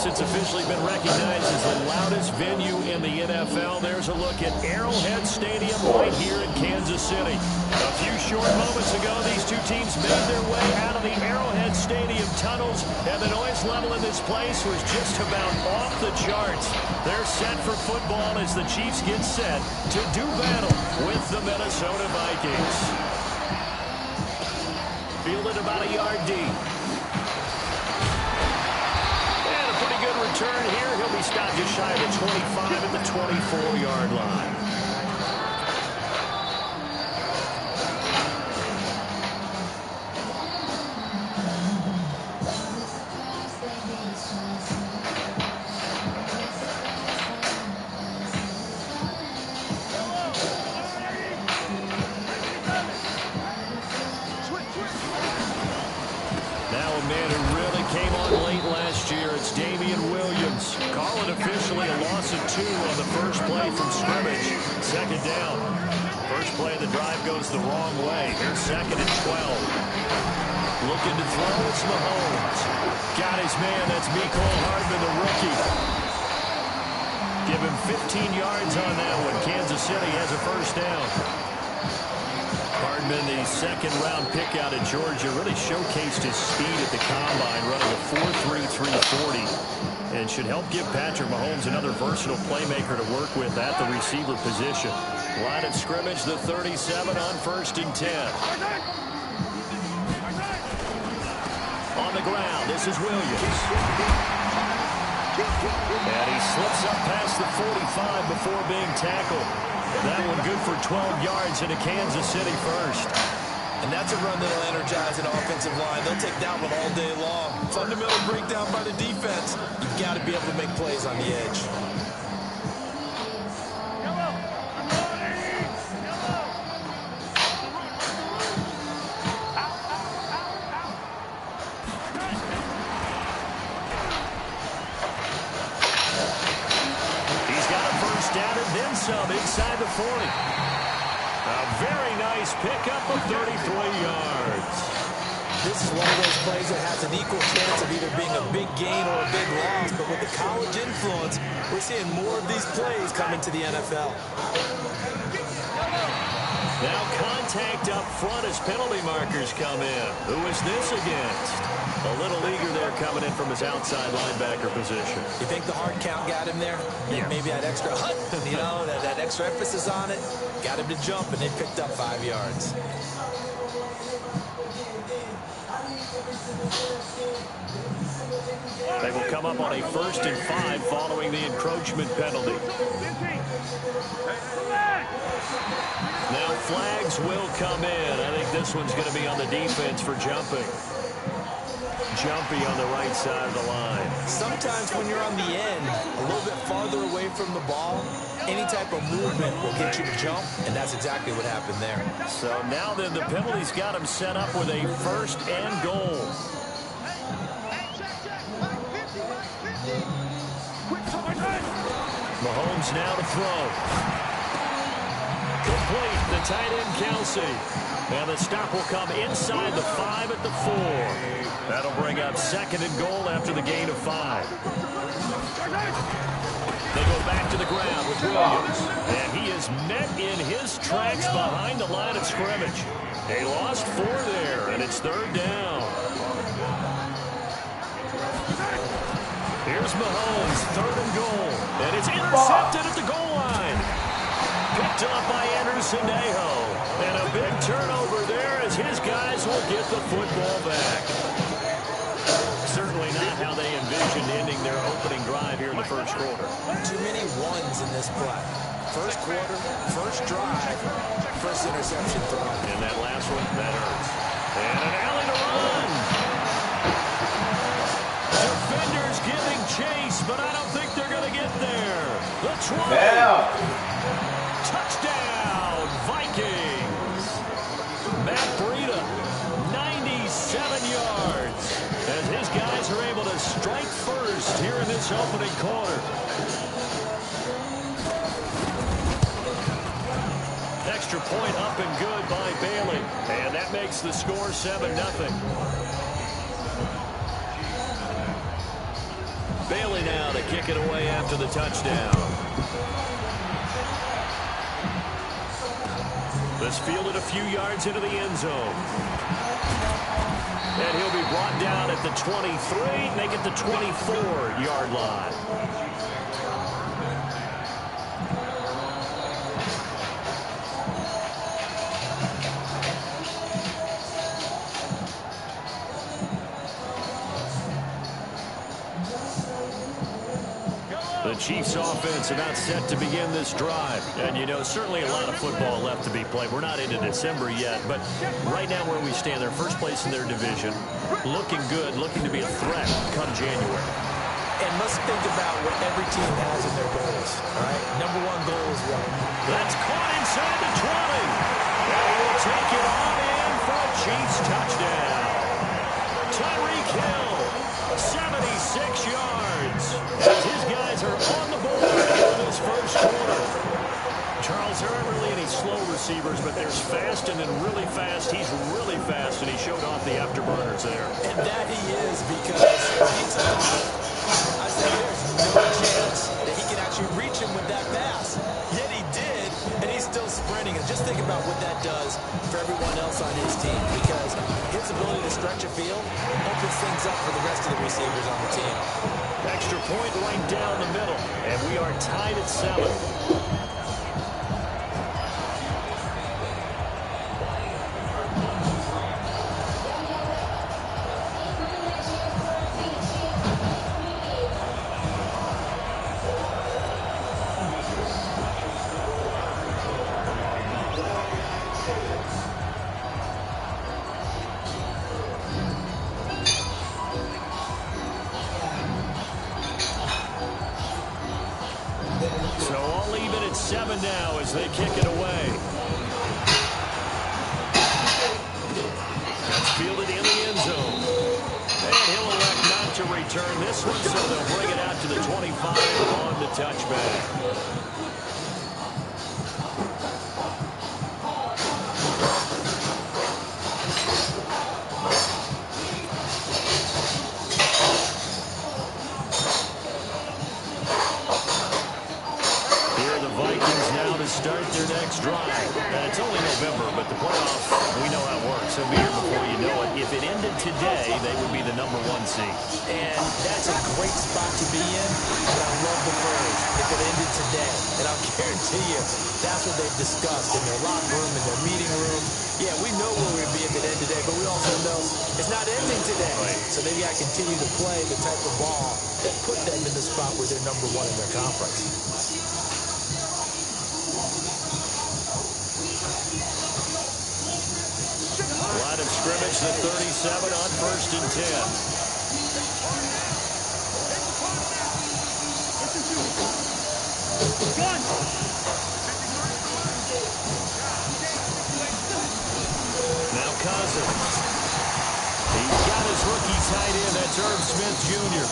It's officially been recognized as the loudest venue in the NFL. There's a look at Arrowhead Stadium right here in Kansas City. A few short moments ago, these two teams made their way out of the Arrowhead Stadium tunnels, and the noise level in this place was just about off the charts. They're set for football as the Chiefs get set to do battle with the Minnesota Vikings. Fielded about a yard deep. Return here. He'll be stopped just shy of the 25 at the 24-yard line. Now a man who really came on late last year, it's Williams. Call it officially a loss of 2 on the first play from scrimmage. Second down. First play of the drive goes the wrong way. Here's second and 12. Looking to throw, it's Mahomes. Got his man, that's Mecole Hardman, the rookie. Give him 15 yards on that one. Kansas City has a first down. Hardman, the second-round pick out of Georgia, really showcased his speed at the combine, running a 4.33 40, and should help give Patrick Mahomes another versatile playmaker to work with at the receiver position. Line of scrimmage, the 37 on 1st and 10. On the ground, this is Williams. And he slips up past the 45 before being tackled. That one good for 12 yards into Kansas City first. And that's a run that'll energize an offensive line. They'll take that one all day long. Fundamental breakdown by the defense. You've got to be able to make plays on the edge. Some inside the 40. A very nice pickup of 33 yards. This is one of those plays that has an equal chance of either being a big gain or a big loss, but with the college influence, we're seeing more of these plays come into the NFL. Now contact up front as penalty markers come in. Who is this against? A little eager there coming in from his outside linebacker position. You think the hard count got him there? Yeah. Maybe that extra hut, you know, that extra emphasis on it. Got him to jump, and they picked up 5 yards. They will come up on a 1st and 5 following the encroachment penalty. Now flags will come in. I think this one's going to be on the defense for jumping. Jumpy on the right side of the line. Sometimes when you're on the end, a little bit farther away from the ball, any type of movement will get you to jump, and that's exactly what happened there. So now then the penalty's got him set up with a 1st and goal. Mahomes now to throw. Complete, the tight end Kelsey. And the stop will come inside the 5 at the 4. That'll bring up 2nd and goal after the gain of 5. They go back to the ground with Williams. And he is met in his tracks behind the line of scrimmage. They lost 4 there, and it's 3rd down. Here's Mahomes, 3rd and goal. And it's intercepted at the goal line. Picked up by Anderson-Aho. And a big turnover there as his guys will get the football back. Certainly not how they envisioned ending their opening drive here in the 1st quarter. Too many ones in this play. 1st quarter, 1st drive, 1st interception throw. And that last one, that hurts. And an alley to run. Defenders giving chase, but I don't think they're going to get there. The 20. Yeah. Touchdown, Vikings. Matt Breida, 97 yards. As his guys are able to strike first here in this opening quarter. Extra point up and good by Bailey. And that makes the score 7-0. Bailey now to kick it away after the touchdown. This fielded a few yards into the end zone. And he'll be brought down at the 23, make it the 24-yard line. The Chiefs offense about set to begin this drive. And, you know, certainly a lot of football left to be played. We're not into December yet, but right now where we stand, they're first place in their division. Looking good, looking to be a threat come January. And let's think about what every team has in their goals, all right? Number 1 goal is what? That's caught inside the 20. And he will take it on in for a Chiefs touchdown. Tyreek Hill, 76 yards. As his guys are on the board in this 1st quarter. Charles, there aren't really any slow receivers, but there's fast and then really fast. He's really fast, and he showed off the afterburners there. And that he is, because I said there's no chance that he can actually reach him with that pass. Yet he did, and he's still sprinting. And just think about what that does for everyone else on his team, because his ability to stretch a field opens things up for the rest of the receivers on the team. Extra point right down the middle, and we are tied at 7. So all even at 7 now as they kick it away. That's fielded in the end zone. And he'll elect not to return this one, so they'll bring it out to the 25 on the touchback. start their next drive. It's only November, but the playoffs, we know how it works. It'll be here before you know it. If it ended today, they would be the #1 seed. And that's a great spot to be in, but I love the phrase, if it ended today. And I'll guarantee you, that's what they've discussed in their locker room, in their meeting room. Yeah, we know where we'd be if it ended today, but we also know it's not ending today. Right. So they've got to continue to play the type of ball that put them in the spot where they're #1 in their conference. Line of scrimmage, the 37 on 1st and 10. Now Cousins. He's got his rookie tight end. That's Irv Smith Jr.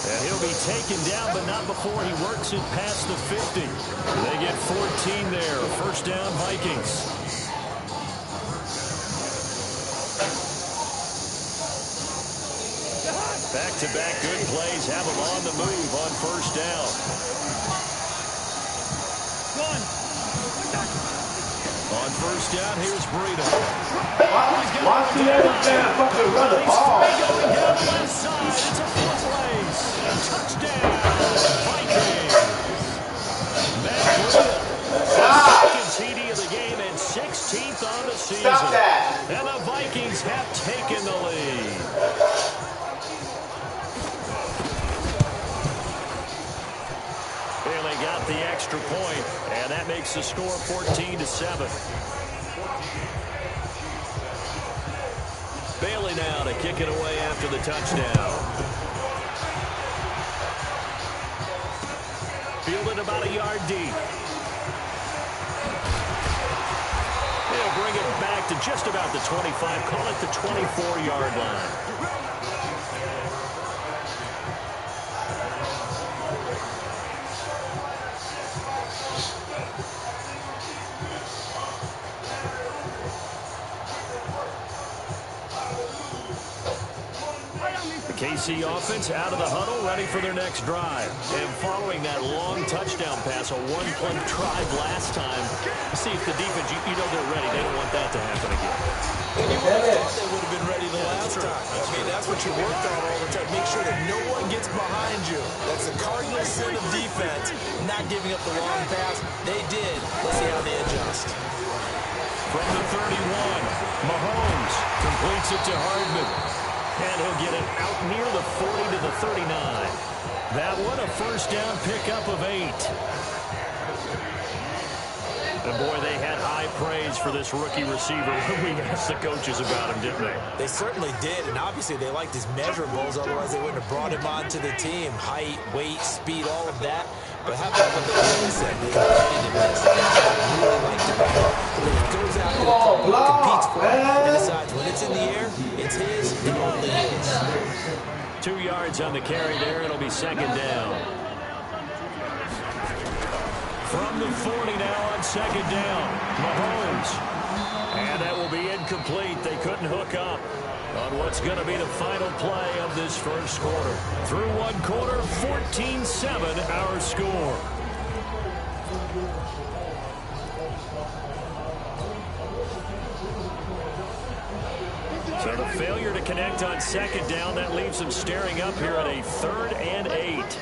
And he'll be taken down, but not before he works it past the 50. They get 14 there. 1st down, Vikings. Back-to-back good plays have them on the move on 1st down. On 1st down, here's Breida. Watch the other man fucking run the ball. Going down the left side. It's a foot race. Touchdown, Vikings. Matt Breida, second TD of the game and 16th on the season. Stop that. And the Vikings have taken the lead. They got the extra point, and that makes the score 14-7. Bailey now to kick it away after the touchdown. Fielded about a yard deep. He'll bring it back to just about the 25, call it the 24-yard line. KC offense out of the huddle, ready for their next drive. And following that long touchdown pass, a one-play drive last time, see if the defense, you know they're ready. They don't want that to happen again. And you would have thought they would have been ready the last time. I mean, that's what you worked on all the time. Make sure that no one gets behind you. That's the cardinal sin of defense, not giving up the long pass. They did. Let's see how they adjust. From the 31, Mahomes completes it to Hardman. And he'll get it out near the 40 to the 39. That one, a 1st down pickup of 8. And boy, they had high praise for this rookie receiver when we asked the coaches about him, didn't they? They certainly did, and obviously they liked his measurables, otherwise they wouldn't have brought him onto the team. Height, weight, speed, all of that. But how about what they really said? The competitiveness. That's what I really like to know. When he goes out to the football, competes for it, and decides when it's in the air, it's his and only his. 2 yards on the carry there. It'll be 2nd down. From the 40 now on 2nd down, Mahomes. And that will be incomplete. They couldn't hook up on what's going to be the final play of this 1st quarter. Through 1 quarter, 14-7 our score. So the failure to connect on 2nd down, that leaves them staring up here at a 3rd and 8.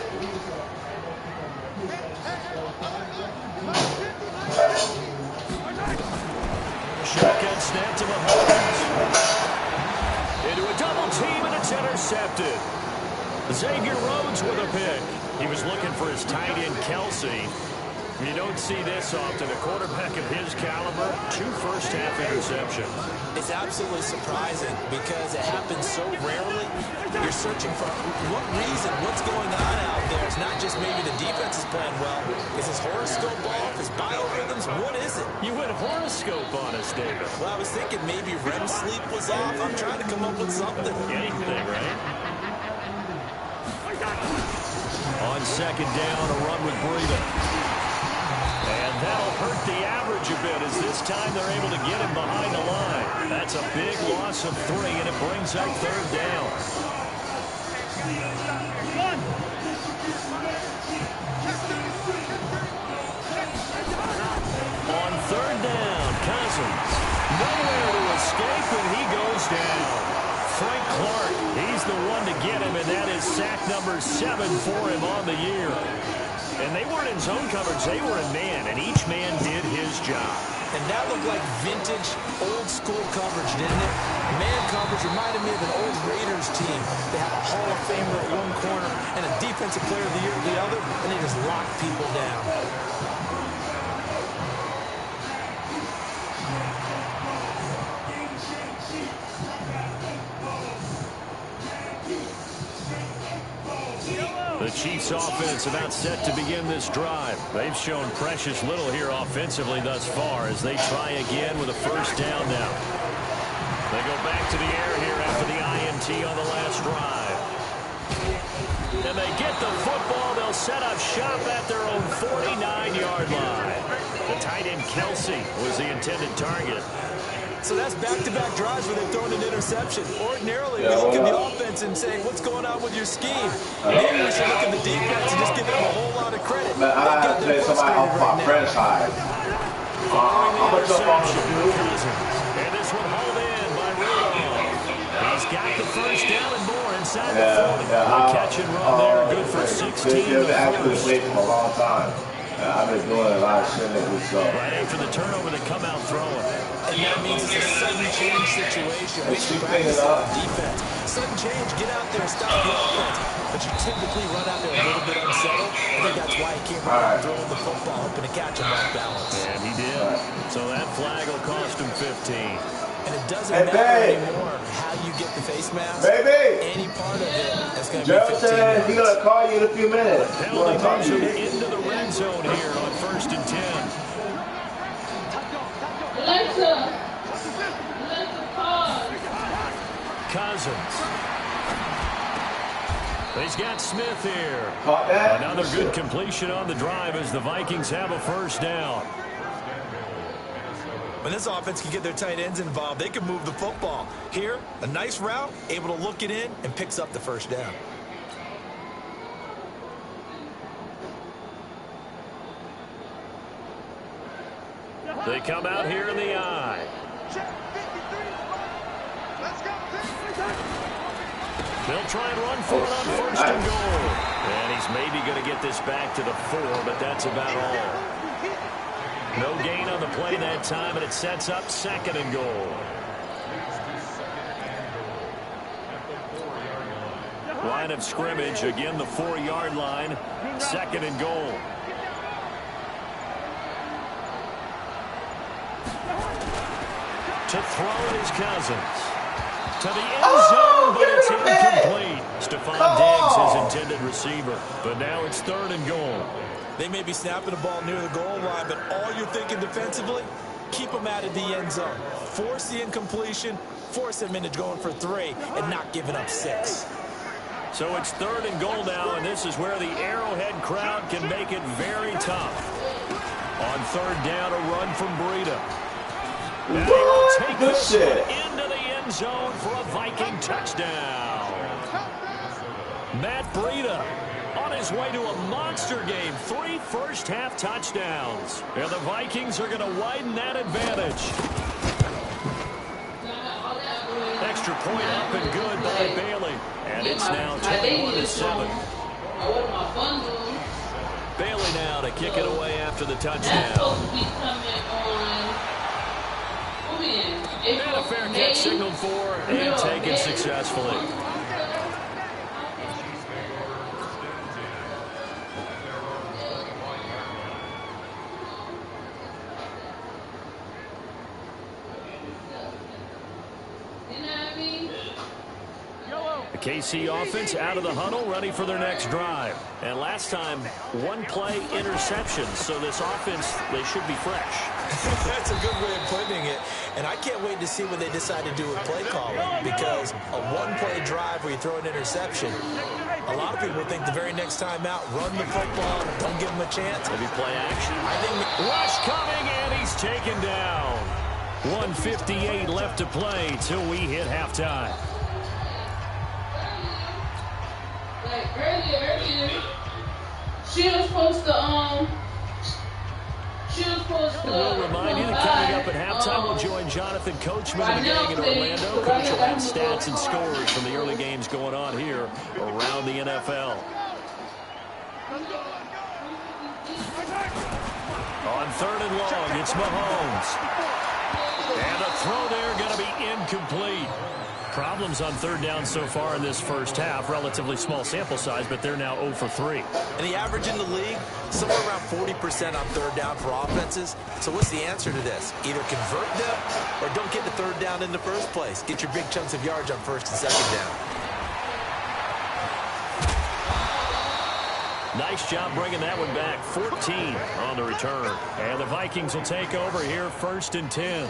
Shotgun snap to Mahomes. Into a double team, and it's intercepted. Xavier Rhodes with a pick. He was looking for his tight end, Kelsey. You don't see this often. A quarterback of his caliber, 2 first-half interceptions. It's absolutely surprising because it happens so rarely. You're searching for what reason, what's going on out there. It's not just maybe the defense is playing well. Is his horoscope off? His biorhythms? What is it? You went horoscope on us, David. Well, I was thinking maybe REM sleep was off. I'm trying to come up with something. Anything, right? On 2nd down, a run with Breida. And that'll hurt the average a bit as this time they're able to get him behind the line. That's a big loss of 3, and it brings up 3rd down. On third down, Cousins. Nowhere to escape, and he goes down. Frank Clark, he's the one to get him, and that is sack number 7 for him on the year. And they weren't in zone coverage. They were in man, and each man did his job. And that looked like vintage, old-school coverage, didn't it? Man coverage reminded me of an old Raiders team. They have a Hall of Famer at one corner and a Defensive Player of the Year at the other, and they just lock people down. The Chiefs offense about set to begin this drive. They've shown precious little here offensively thus far as they try again with a first down now. They go back to the air here after the INT on the last drive. And they get the football. They'll set up shop at their own 49-yard line. The tight end Kelsey was the intended target. So that's back-to-back drives where they've thrown an interception. Ordinarily, we look at the offense and say, what's going on with your scheme? Maybe we should look at the defense and just give them a whole lot of credit. Man, I got to play somebody off my franchise. I'm going to jump on the field. And this one hauled in by Rudolph. He's got the first down and more inside the 40. Catch and run there, good for 16. They've actually played for a long time. I've been doing a lot of shit lately, so. Right after the turnover, they come out throwing. And that means it's a sudden change situation. We should practice on defense. Sudden change, get out there, stop the offense. But you typically run out there a little bit unsettled. I think that's why he came around throwing the football, hoping to catch him off balance. And he did. So that flag will cost him 15. And it doesn't matter anymore how you get the face mask. Any part of it is going to be 15 yards. He's going to call you in a few minutes. Penalty moves him into the red zone here on 1st and 10. Cousins. He's got Smith here. Another good completion on the drive as the Vikings have a first down. When this offense can get their tight ends involved, they can move the football. Here, a nice route, able to look it in, and picks up the first down. They come out here in the eye. They'll try and run for it on 1st and goal. And he's maybe going to get this back to the 4, but that's about all. No gain on the play that time, and it sets up 2nd and goal. Line of scrimmage, again the 4-yard line, 2nd and goal. To throw is Cousins. To the end zone, but it's incomplete. Stephon Diggs, his intended receiver. But now it's 3rd and goal. They may be snapping the ball near the goal line, but all you're thinking defensively, keep them out of the end zone. Force the incompletion, force them into going for 3, and not giving up 6. So it's 3rd and goal now, and this is where the Arrowhead crowd can make it very tough. On 3rd down, a run from Breida. And he will take this one into the end zone for a Viking touchdown. Matt Breida on his way to a monster game. 3 first-half touchdowns. And the Vikings are going to widen that advantage. Extra point up and good by Bailey. And it's now 21-7. Bailey now to kick it away after the touchdown. And a fair catch signaled for and taken successfully. The KC offense out of the huddle, ready for their next drive. And last time, 1-play interception. So this offense, they should be fresh. That's a good way of putting it. And I can't wait to see what they decide to do with play calling, because a 1-play drive where you throw an interception, a lot of people think the very next time out, run the football, don't give them a chance. Maybe play action. I think rush coming, and he's taken down. 1:58 left to play till we hit halftime. Like earlier, she was supposed to And we'll remind you that coming up at halftime, we'll join Jonathan Coachman and the gang in Orlando. Coach will have stats and scores from the early games going on here around the NFL. On 3rd and long, it's Mahomes. And the throw there going to be incomplete. Problems on 3rd down so far in this first half. Relatively small sample size, but they're now 0 for 3. And the average in the league, somewhere around 40% on 3rd down for offenses. So what's the answer to this? Either convert them or don't get the 3rd down in the first place. Get your big chunks of yards on 1st and 2nd down. Nice job bringing that one back. 14 on the return. And the Vikings will take over here 1st and 10.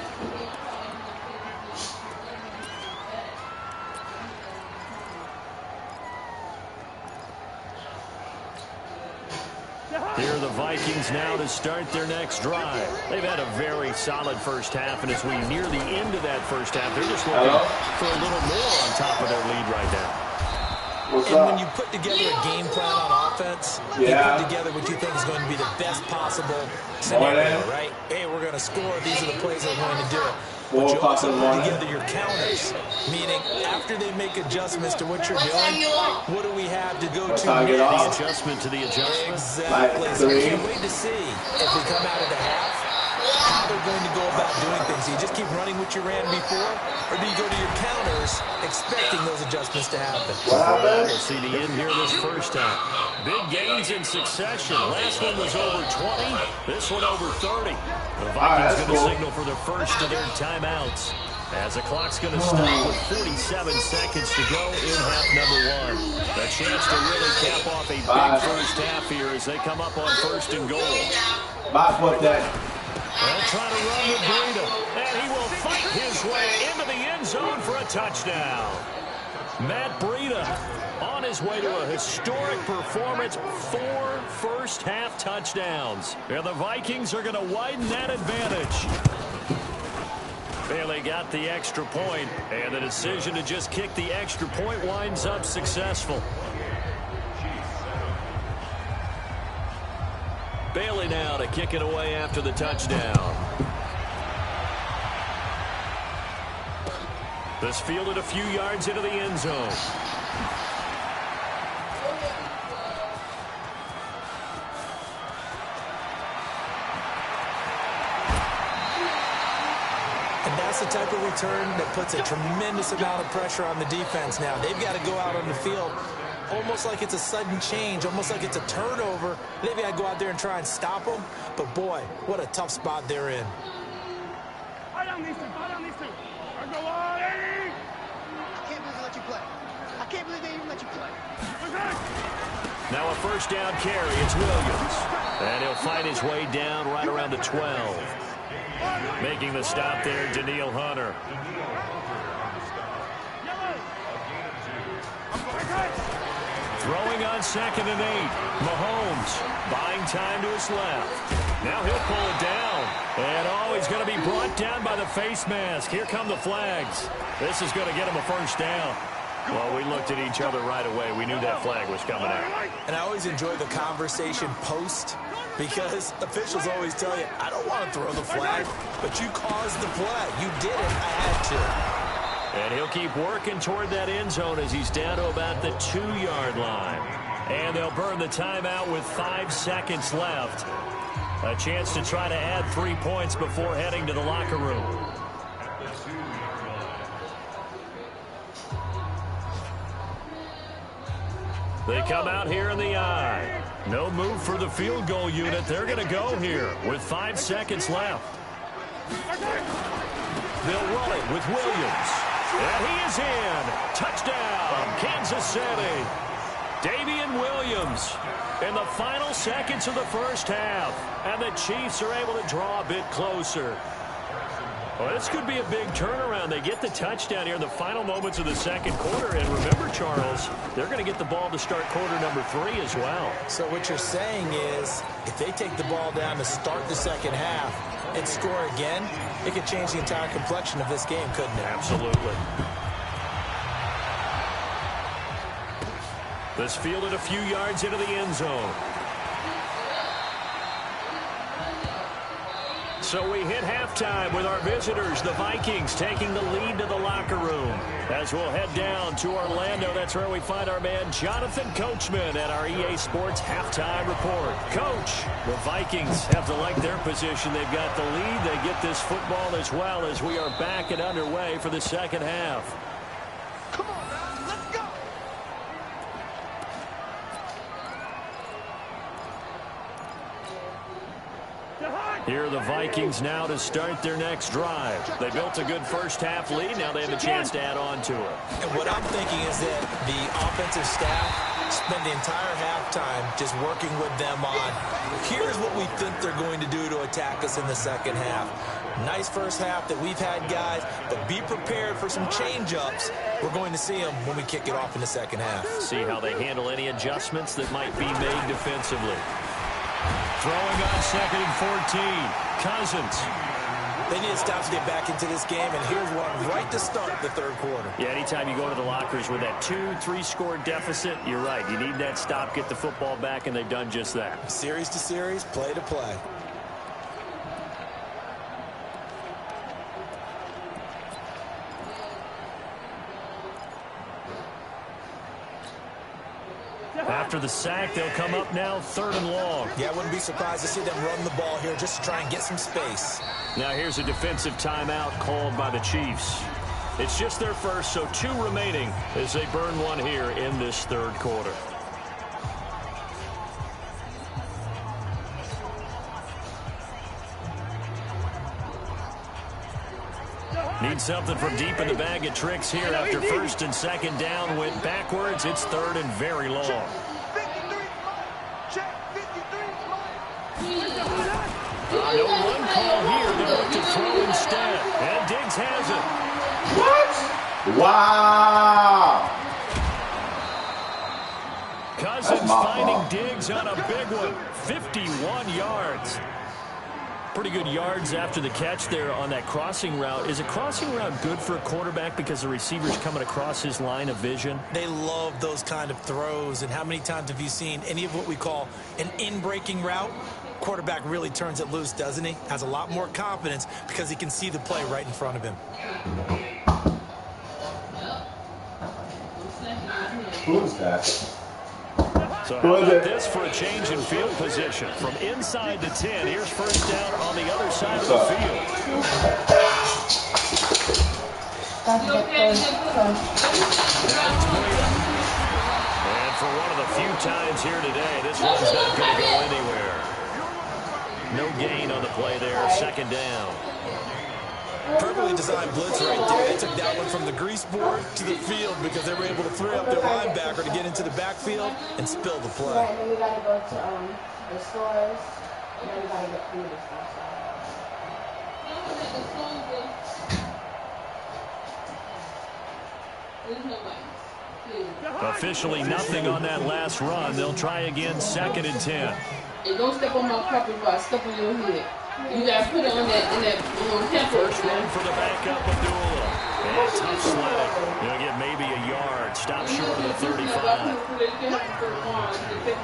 Here are the Vikings now to start their next drive. They've had a very solid first half, and as we near the end of that first half, they're just looking for a little more on top of their lead right now. When you put together a game plan on offense, you put together what you think is going to be the best possible scenario, right? Hey, we're going to score. These are the plays that we're going to do it. But you also put together your counters, meaning after they make adjustments to what you're doing, what do we have to go to? The adjustment to the adjustment. Exactly. So I can't wait to see if we come out of the half, how they're going to go about doing things. Do you just keep running what you ran before, or do you go to your counters expecting those adjustments to happen? We'll see the end here this first half. Big gains in succession. Last one was over 20. This one over 30. The Vikings going to signal for the first of their timeouts, as the clock's going to stop with 47 seconds to go in half number 1. A chance to really cap off a big first half here as they come up on 1st and goal. They'll try to run with Breida, and he will fight his way into the end zone for a touchdown. Matt Breida on his way to a historic performance, 4 first-half touchdowns. And the Vikings are going to widen that advantage. Bailey got the extra point, and the decision to just kick the extra point winds up successful. Bailey now to kick it away after the touchdown. This fielded a few yards into the end zone. And that's the type of return that puts a tremendous amount of pressure on the defense now. They've got to go out on the field almost like it's a sudden change, almost like it's a turnover. They've got to go out there and try and stop them. But, boy, what a tough spot they're in. I can't believe they let you play. I can't believe they even let you play. Now a first down carry. It's Williams. And he'll find his way down right around the 12. Making the stop there, Daniil Hunter. Throwing on 2nd and 8. Mahomes buying time to his left. Now he'll pull it down. And he's going to be brought down by the face mask. Here come the flags. This is going to get him a first down. Well, we looked at each other right away. We knew that flag was coming out. And I always enjoy the conversation post, because officials always tell you, I don't want to throw the flag, but you caused the play. You did it. I had to. And he'll keep working toward that end zone as he's down to about the 2-yard line. And they'll burn the timeout with 5 seconds left. A chance to try to add 3 points before heading to the locker room. They come out here in the eye. No move for the field goal unit. They're going to go here with 5 seconds left. They'll run it with Williams. And he is in. Touchdown, Kansas City. Damian Williams in the final seconds of the first half. And the Chiefs are able to draw a bit closer. Well, this could be a big turnaround. They get the touchdown here in the final moments of the second quarter. And remember, Charles, they're going to get the ball to start quarter number 3 as well. So what you're saying is, if they take the ball down to start the second half and score again, it could change the entire complexion of this game, couldn't it? Absolutely. This fielded a few yards into the end zone. So we hit halftime with our visitors, the Vikings, taking the lead to the locker room. As we'll head down to Orlando, that's where we find our man Jonathan Coachman at our EA Sports Halftime Report. Coach, the Vikings have to like their position. They've got the lead. They get this football as well as we are back and underway for the second half. Come on, man. Let's go. Here are the Vikings now to start their next drive. They built a good first-half lead. Now they have a chance to add on to it. And what I'm thinking is that the offensive staff spent the entire halftime just working with them on, here's what we think they're going to do to attack us in the second half. Nice first half that we've had, guys, but be prepared for some change-ups. We're going to see them when we kick it off in the second half. See how they handle any adjustments that might be made defensively. Throwing on 2nd and 14. Cousins. They need to stop to get back into this game, and here's one right to start the third quarter. Yeah, anytime you go to the lockers with that 2-3 score deficit, you're right. You need that stop, get the football back, and they've done just that. Series to series, play to play. After the sack, they'll come up now 3rd and long. Yeah, I wouldn't be surprised to see them run the ball here just to try and get some space. Now here's a defensive timeout called by the Chiefs. It's just their first, so 2 remaining as they burn one here in this third quarter. Need something from deep in the bag of tricks here after 1st and 2nd down. Went backwards. It's 3rd and very long. Check 53 Check 53 No run call here. They look to throw instead. And Diggs has it. What? Wow. Cousins finding Diggs on a big one. 51 yards. Pretty good yards after the catch there on that crossing route. Is a crossing route good for a quarterback because the receiver's coming across his line of vision? They love those kind of throws. And how many times have you seen any of what we call an in-breaking route? Quarterback really turns it loose, doesn't he? Has a lot more confidence because he can see the play right in front of him. Who's that? So how about this for a change in field position? From inside the 10, here's 1st down on the other side of the field. And for one of the few times here today, this one's not going to go anywhere. No gain on the play there, 2nd down. Perfectly designed blitz right there. They took that one from the grease board to the field because they were able to free up their linebacker to get into the backfield and spill the play. Right, and then we got to go to the stores, and then we got to get food and stuff. Officially nothing on that last run. They'll try again 2nd and 10. And don't step on my carpet if I step on your head. You got to put it on that temper. First run for the backup, Abdullah. And tough sledding. He'll get maybe a yard. Stop short of the 35.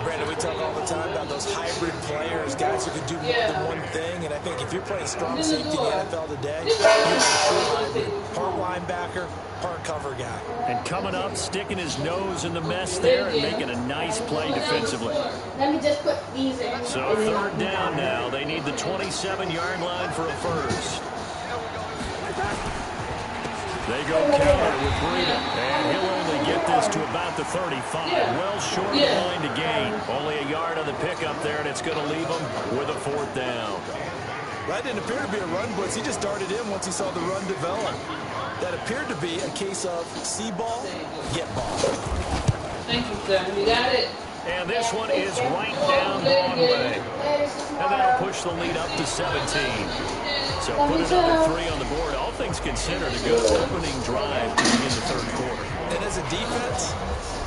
Brandon, we talk all the time about those hybrid players, guys who can do more than one thing. And I think if you're playing strong safety in the NFL today, you're part linebacker, part cover guy. And coming up, sticking his nose in the mess there and making a nice play defensively. Let me just put these in. So 3rd down now. They need the 27-yard line for a first. They go counter with Breida. And he'll only get this to about the 35. Well short of the line to gain. Only a yard on the pickup there, and it's going to leave him with a 4th down. That didn't appear to be a run blitz. He just darted in once he saw the run develop. That appeared to be a case of see ball, get ball. Thank you, sir. You got it? And this one is right down Broadway. And that'll push the lead up to 17. So put another 3 on the board. All things considered, a good opening drive to begin the third quarter. And as a defense,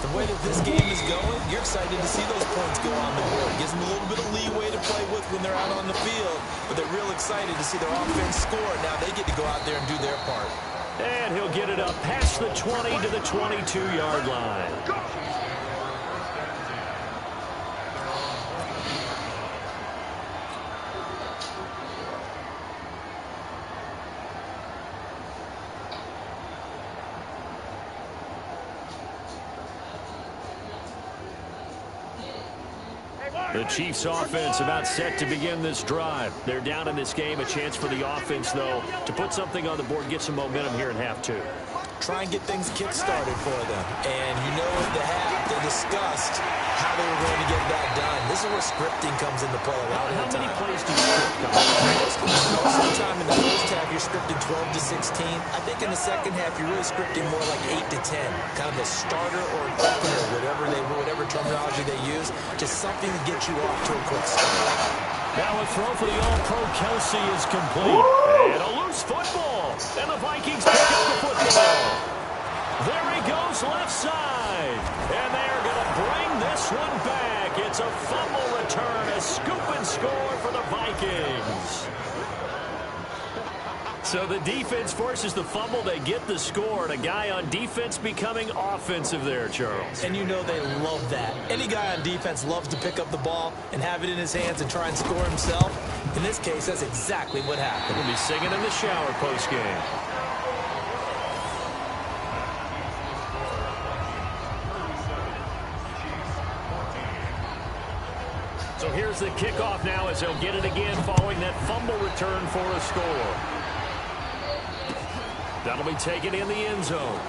the way that this game is going, you're excited to see those points go on the board. Gives them a little bit of leeway to play with when they're out on the field. But they're real excited to see their offense score. Now they get to go out there and do their part. And he'll get it up past the 20 to the 22-yard line. The Chiefs offense about set to begin this drive. They're down in this game. A chance for the offense, though, to put something on the board, get some momentum here in half two. Try and get things kick-started for them. And you know at the half, they discussed how they were going to get that done. This is where scripting comes into play a lot of the time. How many plays do you script? Most of the time in the first half, you're scripting 12 to 16. I think in the second half, you're really scripting more like 8 to 10. Kind of a starter or an opener, whatever terminology they use. Just something to get you off to a quick start. Now a throw for the All-Pro Kelsey is complete. And a loose football. And the Vikings pick up the football. There he goes left side. And they're going to bring this one back. It's a fumble return, a scoop and score for the Vikings. So the defense forces the fumble. They get the score. And a guy on defense becoming offensive there, Charles. And you know they love that. Any guy on defense loves to pick up the ball and have it in his hands and try and score himself. In this case, that's exactly what happened. He'll be singing in the shower post-game. So here's the kickoff now as they'll get it again following that fumble return for a score. That'll be taken in the end zone.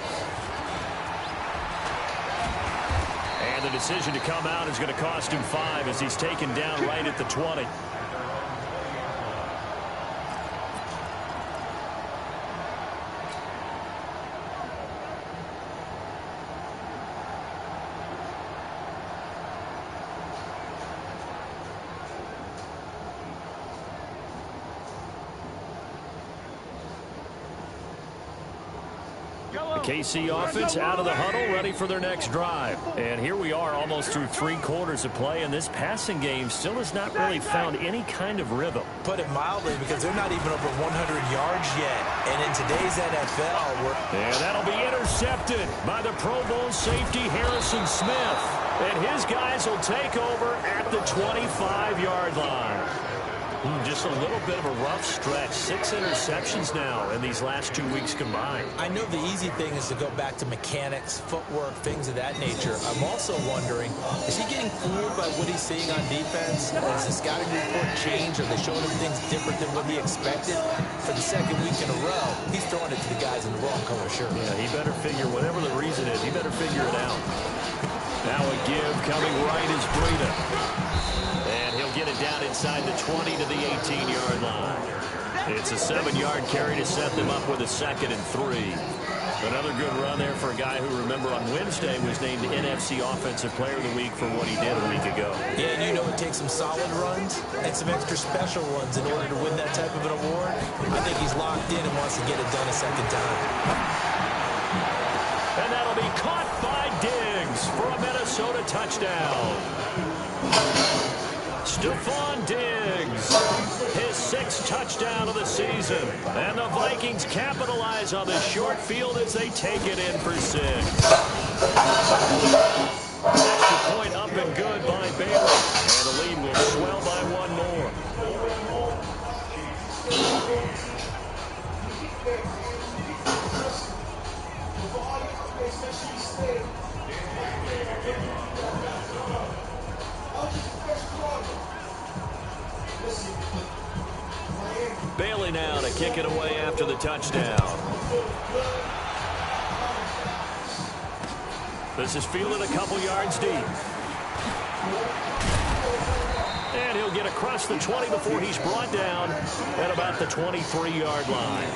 And the decision to come out is going to cost him 5 as he's taken down right at the 20. The KC offense out of the huddle, ready for their next drive. And here we are almost through 3 quarters of play, and this passing game still has not really found any kind of rhythm. Put it mildly, because they're not even over 100 yards yet. And in today's NFL, and that'll be intercepted by the Pro Bowl safety Harrison Smith. And his guys will take over at the 25-yard line. Just a little bit of a rough stretch. 6 interceptions now in these last 2 weeks combined. I know the easy thing is to go back to mechanics, footwork, things of that nature. I'm also wondering, is he getting fooled by what he's seeing on defense? Has the scouting report changed? Are they showing him things different than what he expected? For the second week in a row, he's throwing it to the guys in the wrong color shirt. Yeah, he better figure, whatever the reason is, he better figure it out. Now a give coming right is Breida. And he'll get it down inside the 20 to the 18-yard line. It's a 7-yard carry to set them up with a 2nd and 3. Another good run there for a guy who, remember, on Wednesday was named NFC Offensive Player of the Week for what he did a week ago. Yeah, and you know it takes some solid runs and some extra special runs in order to win that type of an award. I think he's locked in and wants to get it done a second time. And that'll be caught by Diggs for a Minnesota touchdown. Stephon Diggs, his 6th touchdown of the season. And the Vikings capitalize on the short field as they take it in for 6. Extra point up and good by Bailey. And the lead will swell by 1 more. Bailey now to kick it away after the touchdown. This is fielded a couple yards deep. And he'll get across the 20 before he's brought down at about the 23-yard line.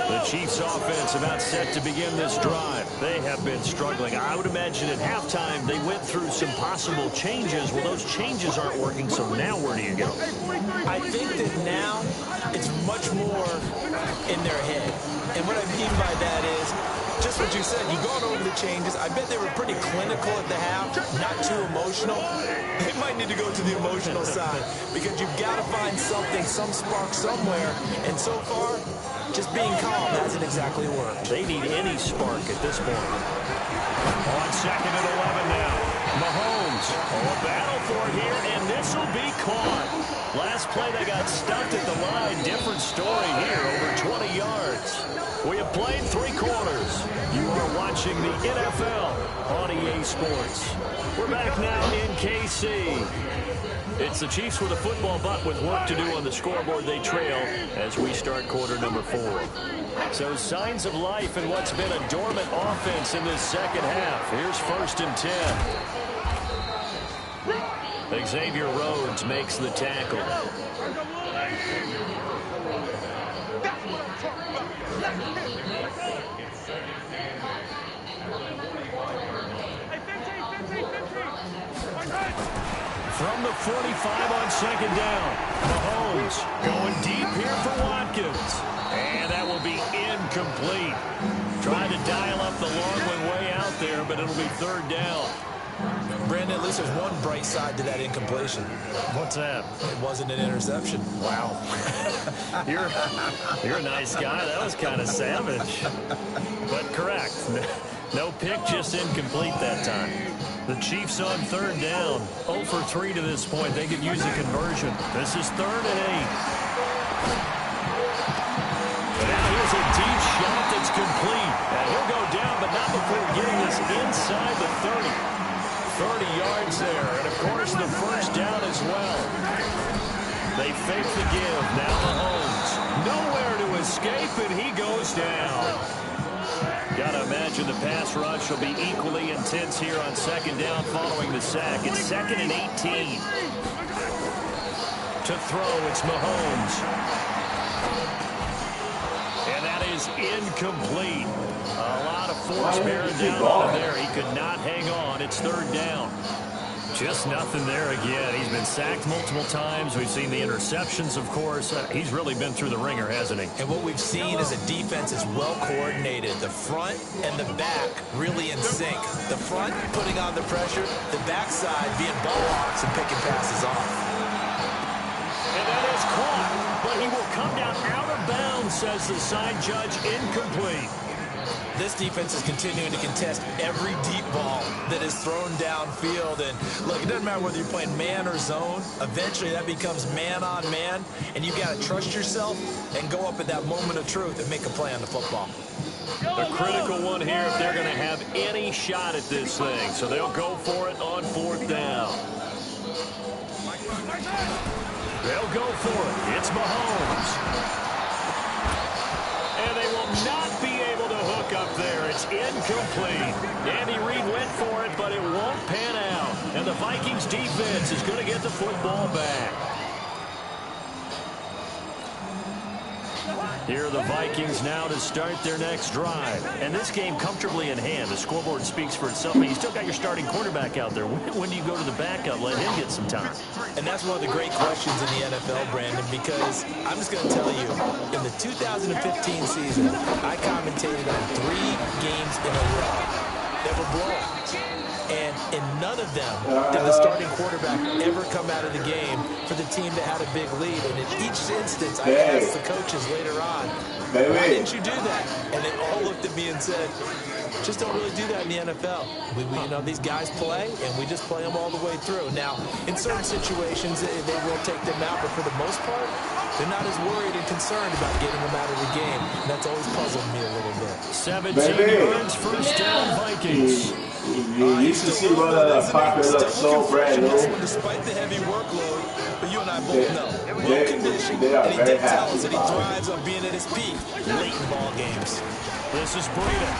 The Chiefs offense about set to begin this drive. They have been struggling. I would imagine at halftime they went through some possible changes. Well, those changes aren't working, so now where do you go? I think that now it's much more in their head. And what I mean by that is just what you said. You've gone over the changes. I bet they were pretty clinical at the half, not too emotional. They might need to go to the emotional side because you've got to find something, some spark somewhere. And so far, just being calm hasn't exactly worked. They need any spark at this point. On 2nd and 11 now. Mahomes Oh, a battle for it here, and this will be caught. Last play, they got stuffed at the line. Different story here, over 20 yards. We have played 3 quarters. You are watching the NFL on EA Sports. We're back now in KC. It's the Chiefs with a football, but with work to do on the scoreboard, they trail as we start quarter number 4. So signs of life in what's been a dormant offense in this second half. Here's 1st and 10. Xavier Rhodes makes the tackle. From the 45 on 2nd down. Mahomes going deep here for Watkins. And that will be incomplete. Tried to dial up the long one way out there, but it'll be 3rd down. Brandon, at least there's one bright side to that incompletion. What's that? It wasn't an interception. Wow. You're a nice guy. That was kind of savage. But correct. No pick, just incomplete that time. The Chiefs on 3rd down. 0 for 3 to this point. They could use a conversion. This is 3rd and 8. And now here's a deep shot that's complete. And he'll go down, but not before getting this inside the 30. 30 yards there. And, of course, the 1st down as well. They fake the give. Now Mahomes. Nowhere to escape, and he goes down. Got to imagine the pass rush will be equally intense here on 2nd down following the sack. It's 2nd and 18. To throw, it's Mahomes. And that is incomplete. A lot of force bearing down on him there. He could not hang on. It's 3rd down. Just nothing there again. He's been sacked multiple times. We've seen the interceptions, of course. He's really been through the ringer, hasn't he? And what we've seen is a defense is well coordinated. The front and the back really in sync. The front putting on the pressure, the backside being ball hawks and picking passes off. And that is caught, but he will come down out of bounds, says the side judge, incomplete. This defense is continuing to contest every deep ball that is thrown downfield. And look, it doesn't matter whether you're playing man or zone. Eventually that becomes man on man. And you got to trust yourself and go up at that moment of truth and make a play on the football. A critical one here if they're going to have any shot at this thing. So they'll go for it on 4th down. They'll go for it. It's Mahomes. And they will not be able to hook up there. It's incomplete. Andy Reid went for it, but it won't pan out. And the Vikings defense is going to get the football back. Here are the Vikings now to start their next drive. And this game comfortably in hand. The scoreboard speaks for itself, but you still got your starting quarterback out there. When do you go to the backup? Let him get some time. And that's one of the great questions in the NFL, Brandon, because I'm just going to tell you, in the 2015 season, I commentated on 3 games in a row that were blowouts. And in none of them did the starting quarterback ever come out of the game for the team that had a big lead. And in each instance, I asked the coaches later on, why didn't you do that? And they all looked at me and said, just don't really do that in the NFL. You know, these guys play, and we just play them all the way through. Now, in certain situations, they will take them out, but for the most part, they're not as worried and concerned about getting them out of the game. And that's always puzzled me a little bit. 17 yards, 1st down, Vikings. You used to see one of the popular so brand new. Despite the heavy workload, but you and I both know, well conditioned, and he did tell us that he thrives on being at his peak late in ball games. This is Breida.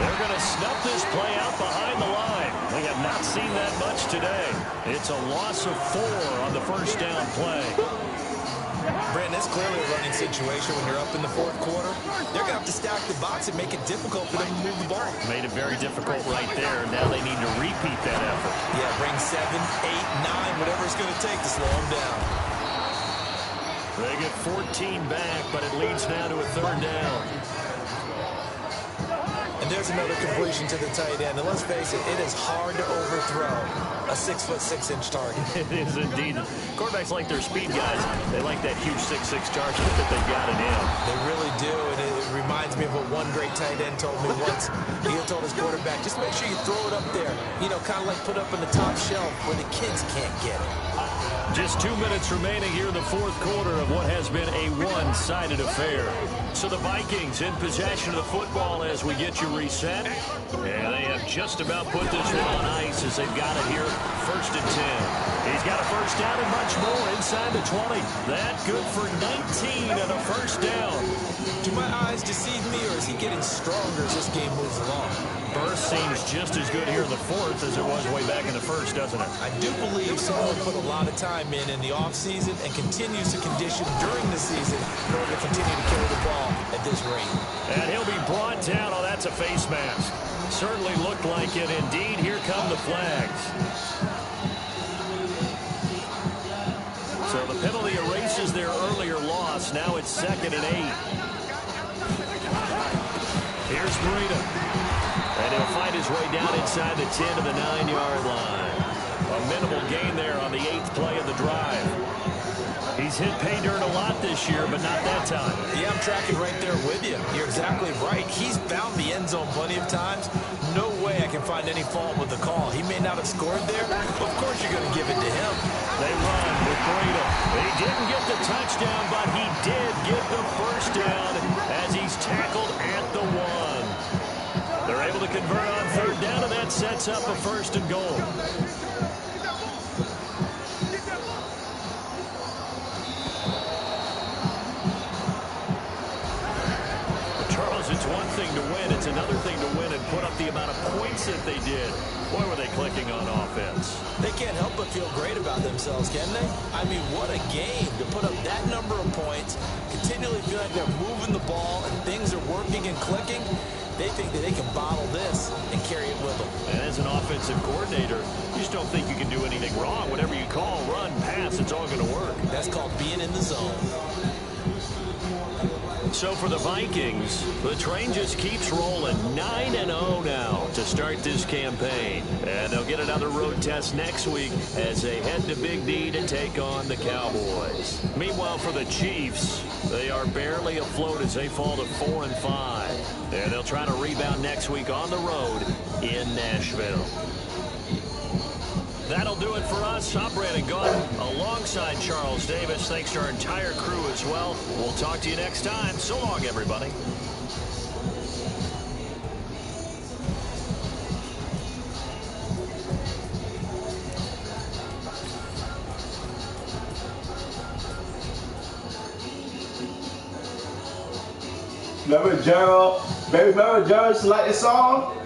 They're going to snuff this play out behind the line. We have not seen that much today. It's a loss of 4 on the 1st down play. Brandon, that's clearly a running situation when you're up in the 4th quarter. They're going to have to stack the box and make it difficult for them to move the ball. Made it very difficult right there. Now they need to repeat that effort. Yeah, bring 7, 8, 9, whatever it's going to take to slow them down. They get 14 back, but it leads now to a 3rd down. And And there's another completion to the tight end. And let's face it, it is hard to overthrow a 6'6" target. It is indeed. Quarterbacks like their speed guys. They like that huge 6'6" target that they've got in him. They really do, and it reminds me of what one great tight end told me once. He had told his quarterback, just make sure you throw it up there. You know, kind of like put up in the top shelf where the kids can't get it. Just 2 minutes remaining here in the fourth quarter of what has been a one-sided affair. So the Vikings in possession of the football as we get you reset. And they have just about put this one on ice as they've got it here. 1st and 10. He's got a first down and much more inside the 20. That good for 19 and a first down. Do my eyes deceive me, or is he getting stronger as this game moves along? Burst seems just as good here in the fourth as it was way back in the first, doesn't it? I do believe someone put a lot of time in the offseason and continues to condition during the season in order to continue to carry the ball at this rate. And he'll be brought down. Oh, that's a face mask. Certainly looked like it. Indeed, here come the flags. So the penalty erases their earlier loss. Now it's 2nd and 8. Here's Breida. And he'll find his way down inside the 10 to the 9-yard line. A minimal gain there on the 8th play of the drive. He's hit pay dirt a lot this year, but not that time. Yeah, I'm tracking right there with you. You're exactly right. He's found the end zone plenty of times. No way I can find any fault with the call. He may not have scored there. Of course you're going to give it to him. They run with Breida. He didn't get the touchdown, but he did get the first down as he's tackled at the 1. They're able to convert on 3rd down, and that sets up a 1st and goal. It's one thing to win. It's another thing to win and put up the amount of points that they did. Boy, were they clicking on offense. They can't help but feel great about themselves, can they? I mean, what a game to put up that number of points, continually feel like they're moving the ball and things are working and clicking. They think that they can bottle this and carry it with them. And as an offensive coordinator, you just don't think you can do anything wrong. Whatever you call, run, pass, it's all going to work. That's called being in the zone. So for the Vikings, the train just keeps rolling. 9-0 now to start this campaign. And they'll get another road test next week as they head to Big D to take on the Cowboys. Meanwhile, for the Chiefs, they are barely afloat as they fall to 4-5. And they'll try to rebound next week on the road in Nashville. That'll do it for us. I'm Brandon Gaudin alongside Charles Davis. Thanks to our entire crew as well. We'll talk to you next time. So long, everybody. Remember Gerald? Baby, remember Gerald select this song?